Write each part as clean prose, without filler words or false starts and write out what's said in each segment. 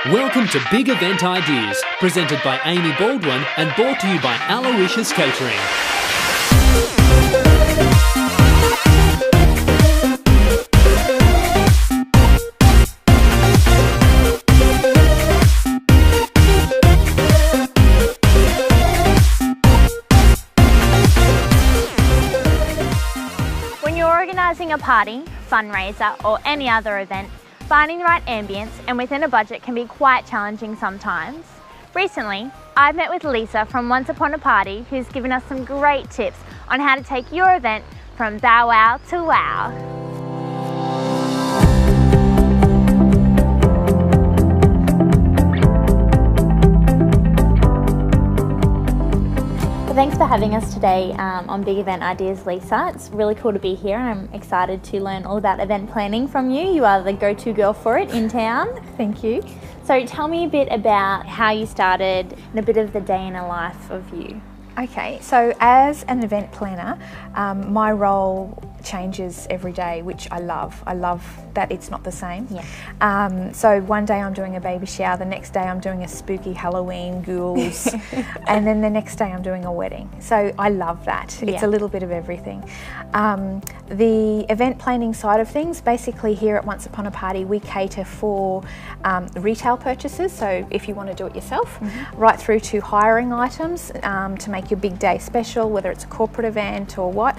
Welcome to Big Event Ideas, presented by Amy Baldwin and brought to you by Aloysius Catering. When you're organising a party, fundraiser or any other event, finding the right ambience and within a budget can be quite challenging sometimes. Recently, I've met with Lisa from Once Upon a Party, who's given us some great tips on how to take your event from bow wow to wow. Thanks for having us today on Big Event Ideas, Lisa. It's really cool to be here. I'm excited to learn all about event planning from you. You are the go-to girl for it in town. Thank you. So tell me a bit about how you started and a bit of the day in a life of you. Okay, so as an event planner, my role changes every day, which I love. I love that it's not the same. Yeah. So one day I'm doing a baby shower, the next day I'm doing a spooky Halloween ghouls, and then the next day I'm doing a wedding. So I love that. It's a little bit of everything. The event planning side of things, basically here at Once Upon a Party, we cater for retail purchases. So if you want to do it yourself, right through to hiring items to make your big day special, whether it's a corporate event or what.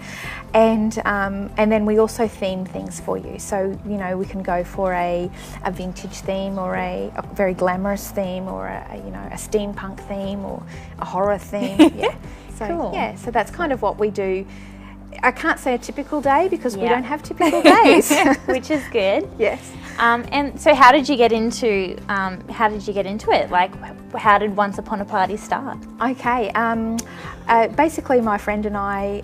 And then we also theme things for you. So, you know, we can go for a vintage theme or a very glamorous theme or a steampunk theme or a horror theme. Yeah. So, cool. Yeah, so that's kind of what we do. I can't say a typical day because we don't have typical days. Which is good. Yes. And so how did you get into it? Like, how did Once Upon a Party start? Okay. Basically, my friend and I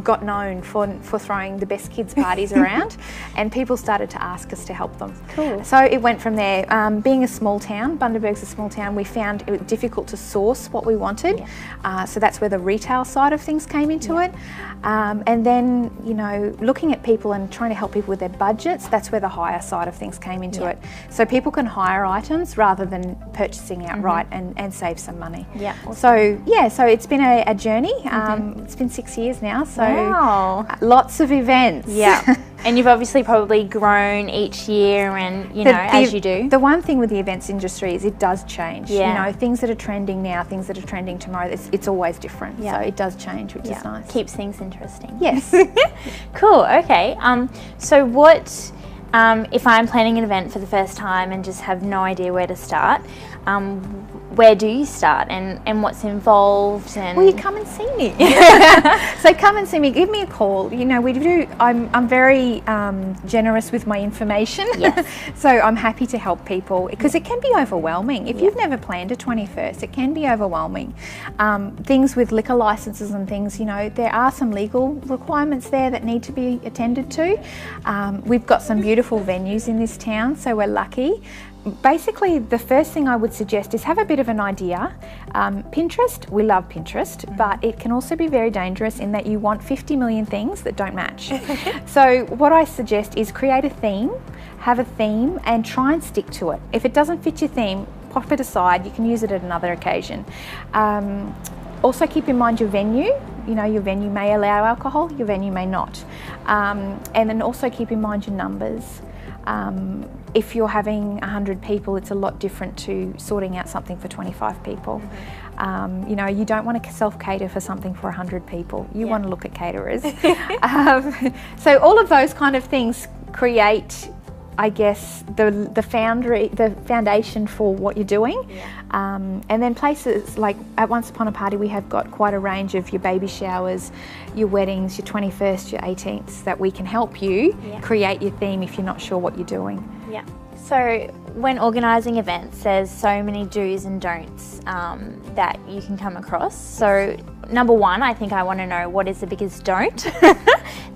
got known for throwing the best kids parties around, and people started to ask us to help them. Cool. So it went from there. Being a small town, Bundaberg's a small town, we found it was difficult to source what we wanted. So that's where the retail side of things came into it. And then, you know, looking at people and trying to help people with their budgets, that's where the hire side of things came into it. So people can hire items rather than purchasing outright and save some money. Yeah. So yeah, so it's been a journey. It's been 6 years now. So lots of events. Yeah. And you've obviously probably grown each year and, you know, as you do. The one thing with the events industry is it does change. Yeah. You know, things that are trending now, things that are trending tomorrow, it's always different. Yeah. So it does change, which is nice. Keeps things interesting. Yes. Cool, okay. So what, if I'm planning an event for the first time and just have no idea where to start, where do you start and what's involved? And Well, you come and see me. So come and see me, give me a call. You know, I'm very generous with my information. Yes. So I'm happy to help people because it can be overwhelming. If you've never planned a 21st, it can be overwhelming. Things with liquor licenses and things, you know, there are some legal requirements there that need to be attended to. We've got some beautiful venues in this town, so we're lucky. Basically, the first thing I would suggest is have a bit of an idea. Pinterest, we love Pinterest, but it can also be very dangerous in that you want 50 million things that don't match. So what I suggest is create a theme, have a theme and try and stick to it. If it doesn't fit your theme, pop it aside, you can use it at another occasion. Also keep in mind your venue. You know, your venue may allow alcohol, your venue may not. And then also keep in mind your numbers. If you're having 100 people, it's a lot different to sorting out something for 25 people. You know, you don't want to self-cater for something for 100 people. You want to look at caterers. So all of those kind of things create, I guess, the foundation for what you're doing. And then places like at Once Upon a Party, we have got quite a range of your baby showers, your weddings, your 21st, your 18th, that we can help you create your theme if you're not sure what you're doing. Yeah. So when organising events, there's so many do's and don'ts that you can come across. So number one, I think I want to know, what is the biggest don't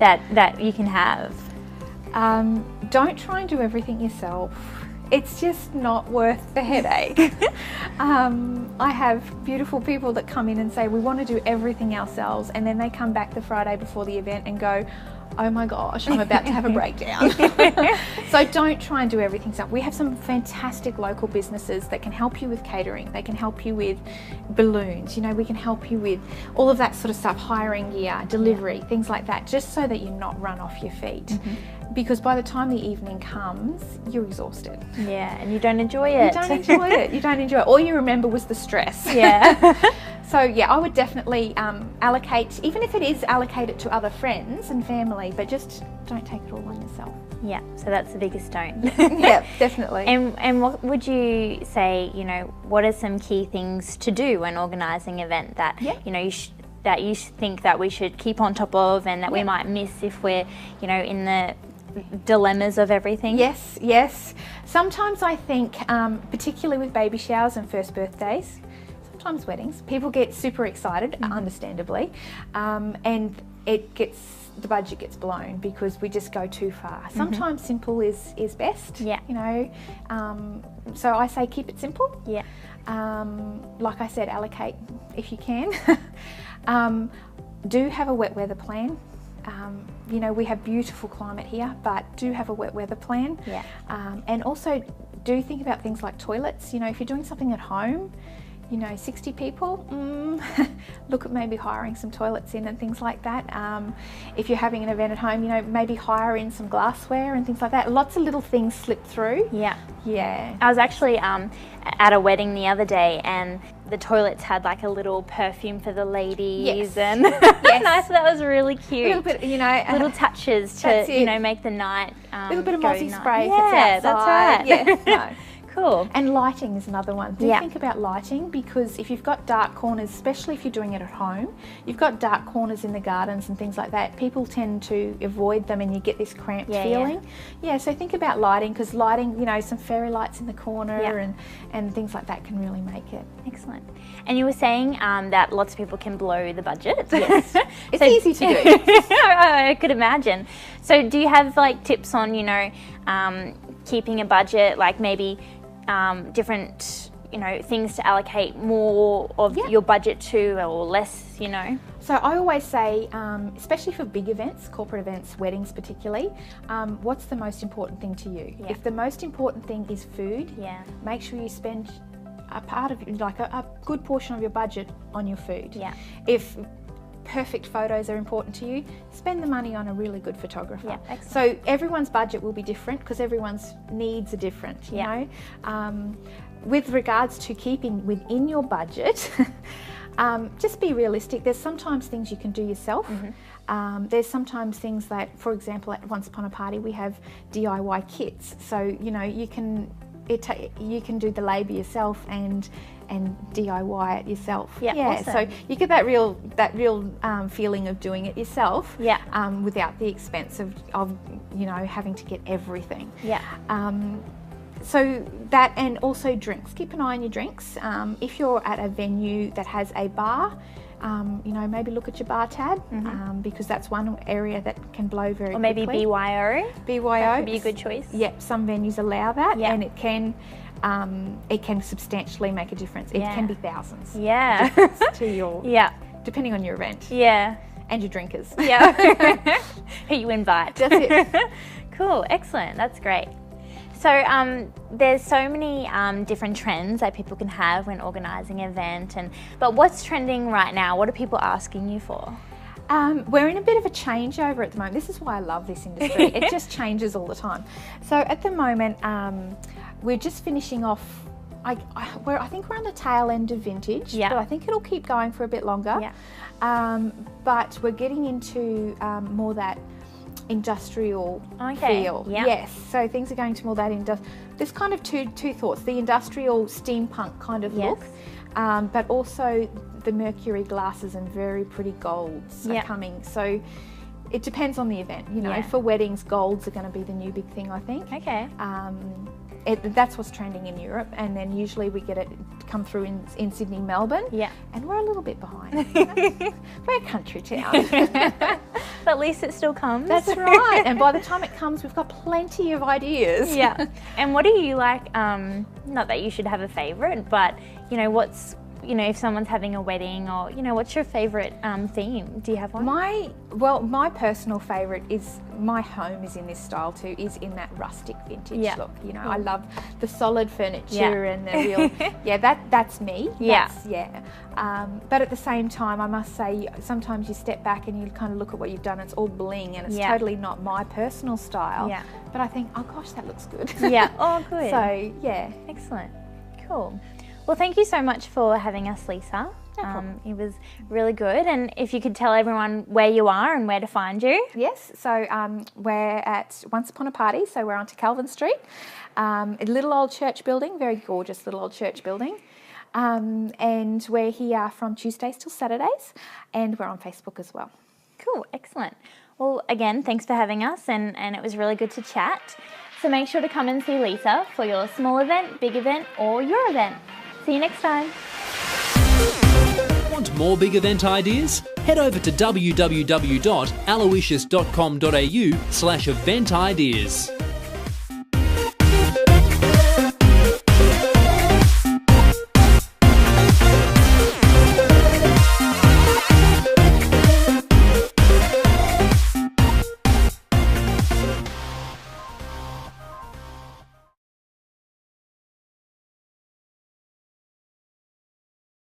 that you can have? Don't try and do everything yourself. It's just not worth the headache. I have beautiful people that come in and say, we want to do everything ourselves, and then they come back the Friday before the event and go, oh my gosh, I'm about to have a breakdown. So don't try and do everything yourself. We have some fantastic local businesses that can help you with catering. They can help you with balloons. You know, we can help you with all of that sort of stuff, hiring gear, delivery, things like that, just so that you're not run off your feet. Because by the time the evening comes, you're exhausted. Yeah, and you don't enjoy it. You don't enjoy it. You don't enjoy it. All you remember was the stress. Yeah. So yeah, I would definitely allocate, even if it is allocate it to other friends and family, but just don't take it all on yourself. Yeah, so that's the biggest don't. Yeah, definitely. And what would you say, you know, what are some key things to do when organising an event that, you know, that you think that we should keep on top of and that we might miss if we're, you know, in the dilemmas of everything? Yes, yes. Sometimes I think, particularly with baby showers and first birthdays, sometimes weddings, people get super excited, understandably, and the budget gets blown because we just go too far. Sometimes simple is best. Yeah. You know, so I say keep it simple. Yeah. Like I said, allocate if you can. Do have a wet weather plan. You know, we have beautiful climate here, but do have a wet weather plan. Yeah. And also do think about things like toilets. You know, if you're doing something at home, you know, 60 people, look at maybe hiring some toilets in and things like that. If you're having an event at home, you know, maybe hire in some glassware and things like that. Lots of little things slip through. Yeah. Yeah. I was actually at a wedding the other day and the toilets had like a little perfume for the ladies and, and I thought that was really cute. A little bit, you know. Little touches to, you know, make the night a little bit of Aussie night. spray Yeah, if it's outside. that's right. Yeah, no. Cool. And lighting is another one. Do think about lighting, because if you've got dark corners, especially if you're doing it at home, you've got dark corners in the gardens and things like that, people tend to avoid them and you get this cramped feeling. Yeah, so think about lighting, because lighting, you know, some fairy lights in the corner and things like that can really make it. Excellent. And you were saying that lots of people can blow the budget. Yes. It's easy to do. I could imagine. So do you have like tips on, you know, keeping a budget, like maybe different, you know, things to allocate more of your budget to or less, you know? So I always say, especially for big events, corporate events, weddings particularly, what's the most important thing to you? If the most important thing is food, make sure you spend a part of, like a good portion of your budget on your food. Yeah. If perfect photos are important to you, spend the money on a really good photographer. Yeah, excellent. So everyone's budget will be different because everyone's needs are different, you know. With regards to keeping within your budget, just be realistic. There's sometimes things you can do yourself. There's sometimes things that, for example, at Once Upon a Party we have DIY kits. So, you know, you can do the labour yourself and DIY it yourself. Awesome. So you get that real feeling of doing it yourself. Without the expense of you know, having to get everything. So that, and also drinks. Keep an eye on your drinks. If you're at a venue that has a bar, you know, maybe look at your bar tab, because that's one area that can blow very quickly. Or maybe BYO. BYO could be a good choice. Yep, some venues allow that, and it can substantially make a difference. It can be thousands. To your depending on your event. And your drinkers. Who you invite. That's it. Cool, excellent. That's great. So there's so many different trends that people can have when organising an event, but what's trending right now? What are people asking you for? We're in a bit of a changeover at the moment. This is why I love this industry. It just changes all the time. So at the moment, we're just finishing off. I think we're on the tail end of vintage, but I think it'll keep going for a bit longer. But we're getting into more that industrial feel. Yes, so things are going to more that industrial. There's kind of two thoughts: the industrial steampunk kind of look, but also the mercury glasses and very pretty golds are coming. So it depends on the event, you know. For weddings, golds are going to be the new big thing, I think. That's what's trending in Europe, and then usually we get it come through in Sydney, Melbourne, and we're a little bit behind. You know? We're a country town. But at least it still comes. That's right, and by the time it comes, we've got plenty of ideas. And what do you like, not that you should have a favourite, but you know, what's you know, if someone's having a wedding, or, you know, what's your favourite theme? Do you have one? My personal favourite is, my home is in this style too, is in that rustic vintage look. You know, I love the solid furniture and the real, that's me. But at the same time, I must say, sometimes you step back and you kind of look at what you've done, it's all bling and it's totally not my personal style. But I think, oh gosh, that looks good. Oh, good. So, yeah. Excellent. Cool. Well, thank you so much for having us, Lisa. It was really good. And if you could tell everyone where you are and where to find you. Yes, so we're at Once Upon a Party, so we're onto Calvin Street. A little old church building, very gorgeous little old church building. And we're here from Tuesdays till Saturdays, and we're on Facebook as well. Cool, excellent. Well, again, thanks for having us, and it was really good to chat. So make sure to come and see Lisa for your small event, big event, or your event. See you next time. Want more big event ideas? Head over to www.aloysius.com.au/event ideas.